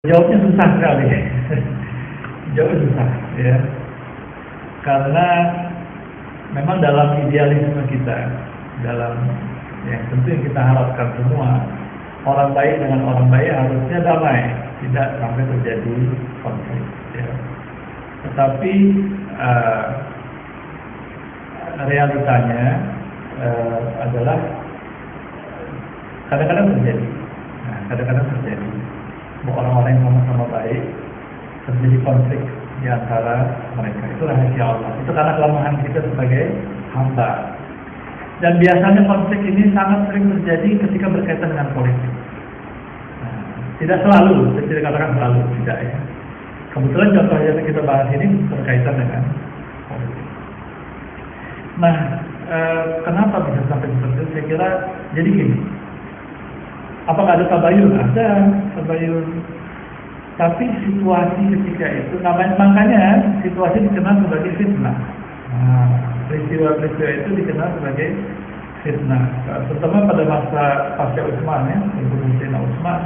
Jawabnya susah sekali. Jawabnya susah, ya. Karena memang dalam idealisme kita, dalam yang tentu yang kita harapkan semua, orang baik dengan orang baik harusnya damai, tidak sampai terjadi konflik. Ya. Tetapi realitanya adalah kadang-kadang terjadi. Nah, kadang-kadang terjadi bahwa orang-orang yang sama-sama baik terjadi konflik di antara mereka. Itu rahasia Allah. Itu karena kelemahan kita sebagai hamba. Dan biasanya konflik ini sangat sering terjadi ketika berkaitan dengan politik. Nah, tidak selalu, saya tidak katakan selalu, tidak ya. Kebetulan contoh yang kita bahas ini berkaitan dengan politik. Nah, kenapa bisa sampai seperti itu? Saya kira jadi gini. Apakah ada tabayun? Ada tabayun. Tapi situasi ketika itu, makanya situasi dikenal sebagai fitnah. Nah, peristiwa-peristiwa itu dikenal sebagai fitnah. Terutama pada masa pasca Utsman ya, Sayyidina Utsman,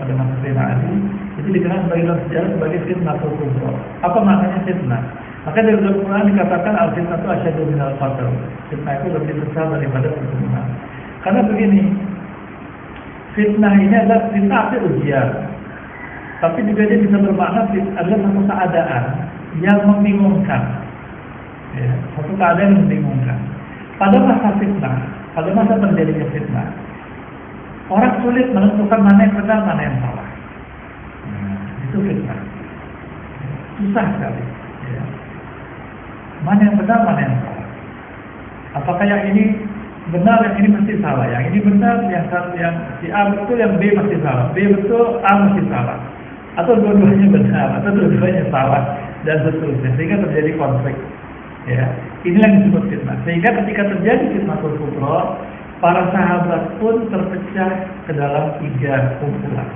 pada masa Sayyidina Ali, itu dikenal dalam sejarah sebagai fitnah kubra. Apa maknanya fitnah? Maka dari Al-Quran dikatakan al-fitnah itu asyadu minal qatl. Fitnah itu lebih besar daripada pembunuhan. Karena begini, fitnah ini adalah fitnah itu ujian. Tapi juga dia bisa bermakna adalah satu keadaan yang membingungkan. Ya, satu keadaan yang membingungkan. Pada masa fitnah, pada masa terjadinya fitnah, orang sulit menentukan mana yang benar, mana yang salah. Itu fitnah. Susah sekali. Ya. Mana yang benar, mana yang salah. Apakah yang ini benar, yang ini mesti salah. Yang ini benar, yang si A betul, yang B mesti salah. B betul, A mesti salah. Atau dua-duanya benar, atau dua-duanya salah, dan seterusnya. Sehingga terjadi konflik. Ya, inilah yang disebut fitnah. Sehingga ketika terjadi fitnah kubra, para sahabat pun terpecah ke dalam 3 kumpulan.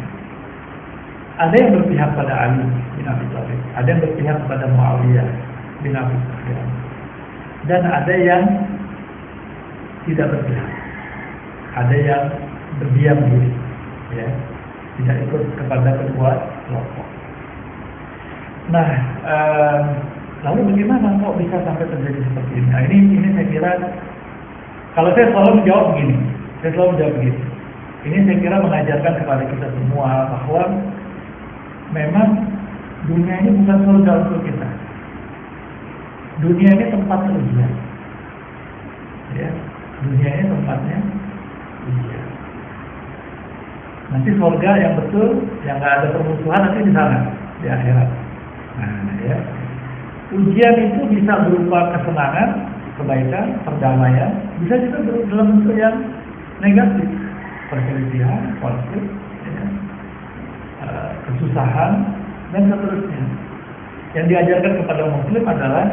Ada yang berpihak pada Ali bin Abi Thalib, ada yang berpihak pada Muawiyah bin Abi Sufyan, dan ada yang tidak berpihak. Ada yang berdiam diri, ya, tidak ikut kepada kedua kelompok. Nah, lalu bagaimana kok bisa sampai terjadi seperti ini? Nah, ini saya kira, kalau saya selalu menjawab begini, ini saya kira mengajarkan kepada kita semua bahwa memang dunia ini bukan surga untuk kita. Dunia ini tempat ujian. Ya, dunia ini tempatnya ujian. Nanti surga yang betul, yang nggak ada permusuhan nanti di sana, di akhirat. Nah, ya. Ujian itu bisa berupa kesenangan, kebaikan, perdamaian, bisa juga dalam bentuk yang negatif, perselisihan, konflik, ya, kesusahan, dan seterusnya. Yang diajarkan kepada muslim adalah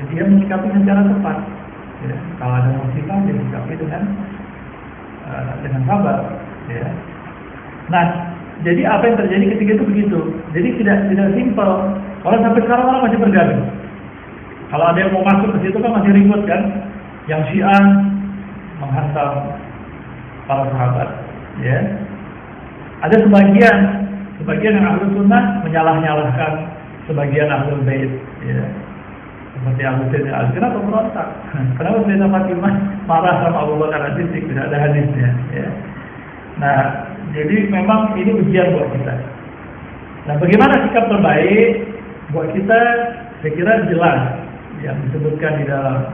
dia menyikapi secara tepat. Ya. Kalau ada musibah, dia menyikapi dengan sabar. Ya. Nah, jadi apa yang terjadi ketika itu begitu. Jadi tidak simpel. Kalau sampai sekarang orang masih bergaduh. Kalau ada yang mau masuk ke situ kan masih ribut kan. Yang Syiah menghantam para sahabat. Ya. Ada sebagian yang Ahlus Sunnah menyalah-nyalahkan sebagian Ahlul Bait. Ya. Seperti Abu Sayyid Ali, kenapa berontak? Kenapa Sayyidah Fatimah marah sama Abu Bakar As-Siddiq? Tidak ada hadisnya. Ya. Nah, jadi memang ini ujian buat kita. Nah, bagaimana sikap terbaik buat kita? Saya kira jelas yang disebutkan di dalam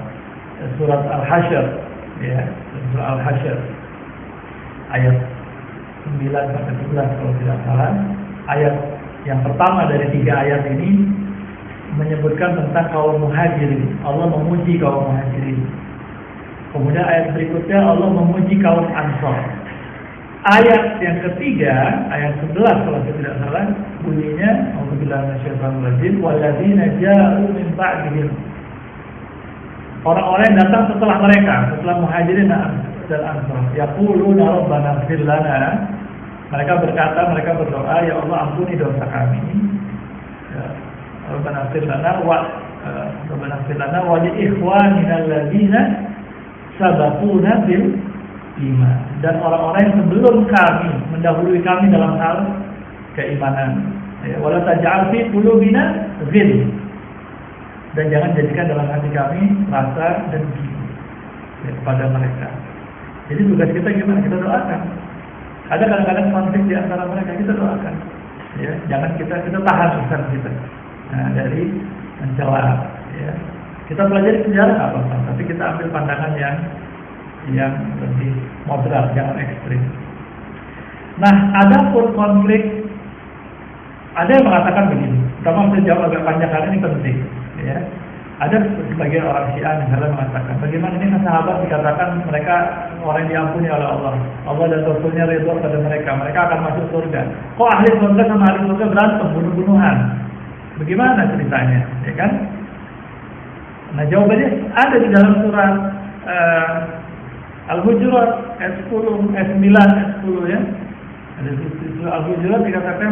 surat Al-Hasyr, ya, surat Al-Hasyr ayat 9 sampai 11 kalau tidak salah. Ayat yang pertama dari 3 ayat ini menyebutkan tentang kaum muhajirin. Allah memuji kaum muhajirin. Kemudian ayat berikutnya Allah memuji kaum ansor. Ayat yang ketiga, ayat 11 kalau saya tidak salah, bunyinya A'udzubillahi minasyaitonir rajim, walladzina ja'u min ba'dihim. Orang-orang yang datang setelah mereka, setelah muhajirin dan ansor, yaquluna rabbana ighfir lana. Mereka berdoa, ya Allah ampuni dosa kami. Ya. Rabbana ighfir lana wa li ikhwanina alladziina sabaquna bil iman. Dan orang-orang yang sebelum kami mendahului kami dalam hal keimanan. Ya, wala taj'al fi qulubina ghil. Dan jangan jadikan dalam hati kami rasa dengki kepada mereka. Jadi tugas kita gimana? Kita doakan. Ada kadang-kadang konflik di antara mereka, kita doakan. Ya, jangan kita tahan usaha kita. Nah, dari mencela. Ya. Kita pelajari sejarah nggak apa-apa, tapi kita ambil pandangan yang lebih moderat, jangan ekstrim. Nah, ada pun konflik. Ada yang mengatakan begini, pertama saya jawab agak panjang karena ini penting. Ya. Ada sebagian orang Syiah misalnya mengatakan, bagaimana ini sahabat dikatakan mereka orang yang diampuni oleh Allah. Allah dan Rasulnya ridho pada mereka akan masuk surga. Kok ahli surga sama ahli surga berantem, bunuh-bunuhan? Bagaimana ceritanya? Ya kan? Nah jawabannya ada di dalam surat Al-Hujurat ayat 10, ayat 9, ayat 10 ya. Ada di surah Al-Hujurat dikatakan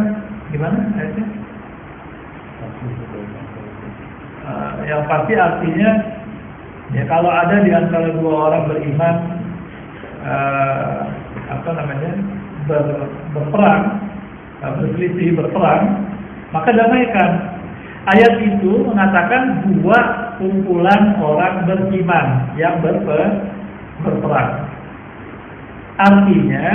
gimana ayatnya? Yang pasti artinya ya kalau ada di antara dua orang beriman berperang, berselisih, berperang, maka damaikan. Ayat itu mengatakan dua kumpulan orang beriman yang berperang. Artinya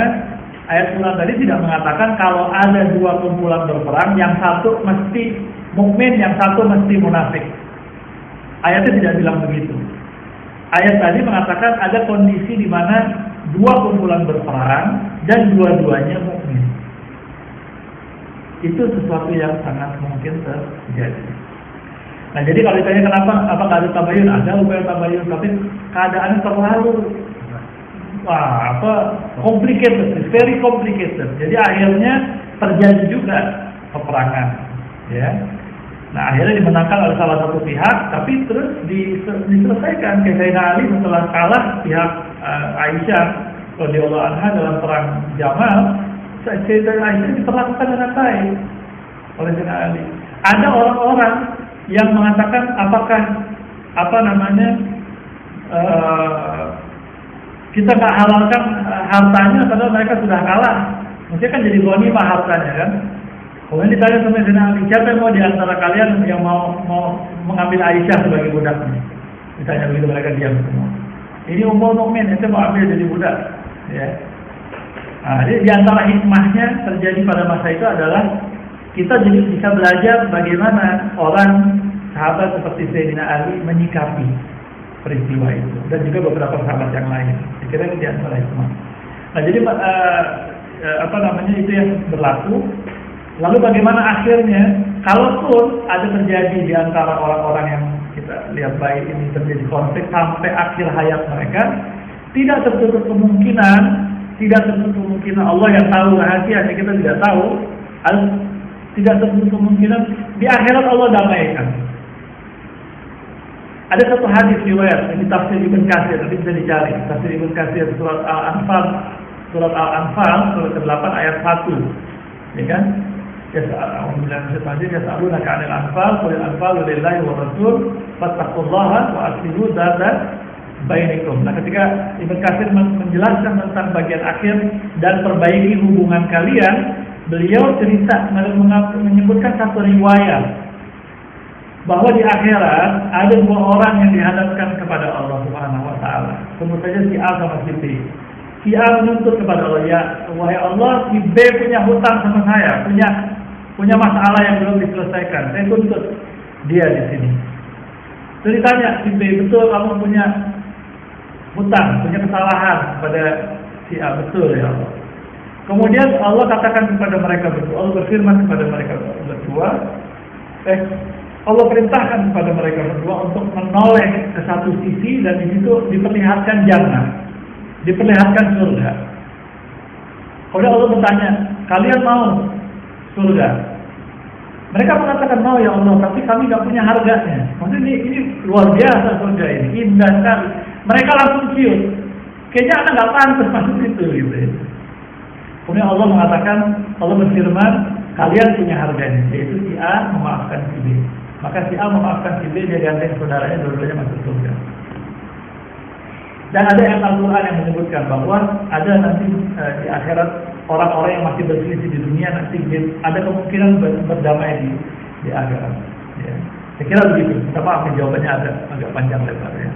ayat surat tadi tidak mengatakan kalau ada dua kumpulan berperang, yang satu mesti mukmin, yang satu mesti munafik. Ayatnya tidak bilang begitu. Ayat tadi mengatakan ada kondisi di mana dua kumpulan berperang dan dua-duanya mukmin. Itu sesuatu yang sangat mungkin terjadi. Nah, jadi kalau ditanya kenapa apakah ada tabayun? Ada upaya tabayun, tapi keadaannya terlalu complicated, very complicated. Jadi akhirnya terjadi juga peperangan, ya. Nah, akhirnya dimenangkan oleh salah satu pihak, tapi terus diselesaikan. Sayyidina Ali setelah kalah pihak Aisyah radhiyallahu anha dalam perang Jamal, Sayyidina Aisyah diperlakukan dengan baik oleh Sayyidina Ali. Ada orang-orang yang mengatakan kita nggak halalkan hartanya padahal mereka sudah kalah. Maksudnya kan jadi ghanimah hartanya kan. Kemudian ditanya sama Sayyidina Ali, siapa yang mau di antara kalian yang mau mengambil Aisyah sebagai budaknya? Ditanya begitu, mereka diam semua. Ini Ummul Mukmin, itu mau ambil jadi budak. Ya. Nah, jadi di antara hikmahnya terjadi pada masa itu adalah kita jadi bisa belajar bagaimana orang sahabat seperti Sayyidina Ali menyikapi peristiwa itu, dan juga beberapa sahabat yang lain. Saya kira ini di antara hikmah. Nah, jadi itu yang berlaku. Lalu bagaimana akhirnya, kalaupun ada terjadi di antara orang-orang yang kita lihat baik ini terjadi konflik sampai akhir hayat mereka, tidak tertutup kemungkinan Allah yang tahu rahasianya, kita tidak tahu, tidak tertutup kemungkinan di akhirat Allah damaikan. Ada satu hadis riwayat di tafsir Ibn Katsir, nanti bisa dicari, tafsir Ibn Katsir surat Al-Anfal surat ke-8 ayat 1, ya kan? Yas'alunaka 'anil anfal qul al-anfalu lillahi wa rasul fattaqullaha wa aslihu dzata bainakum. Nah, ketika Ibnu Katsir menjelaskan tentang bagian akhir dan perbaiki hubungan kalian, beliau cerita menyebutkan satu riwayat bahwa di akhirat ada dua orang yang dihadapkan kepada Allah Subhanahu wa taala. Sebut saja si A sama si B. Si A menuntut kepada Allah, ya wahai Allah, si B punya hutang sama saya, punya masalah yang belum diselesaikan. Saya tuntut dia di sini. Ceritanya si B, betul kamu punya hutang, punya kesalahan pada si A, betul ya Allah. Kemudian Allah katakan kepada mereka berdua, Allah berfirman kepada mereka berdua, Allah perintahkan kepada mereka berdua untuk menoleh ke satu sisi, dan di situ diperlihatkan jannah, diperlihatkan surga. Kemudian Allah bertanya, kalian mau surga? Mereka mengatakan mau ya Allah, tapi kami nggak punya harganya. Maksudnya ini luar biasa surga ini, indah sekali. Mereka langsung cium, kayaknya anak nggak pantas masuk itu gitu. Kemudian Allah mengatakan, Allah berfirman, kalian punya harganya, yaitu si A memaafkan si B. Maka si A memaafkan si B, dia gandeng saudaranya, dua-duanya masuk surga. Dan ada ayat Al-Quran yang menyebutkan bahwa ada nanti di akhirat orang-orang yang masih berselisih di dunia nanti ada kemungkinan berdamai di akhirat. Ya. Saya kira begitu. Kita paham jawabannya agak panjang lebar ya.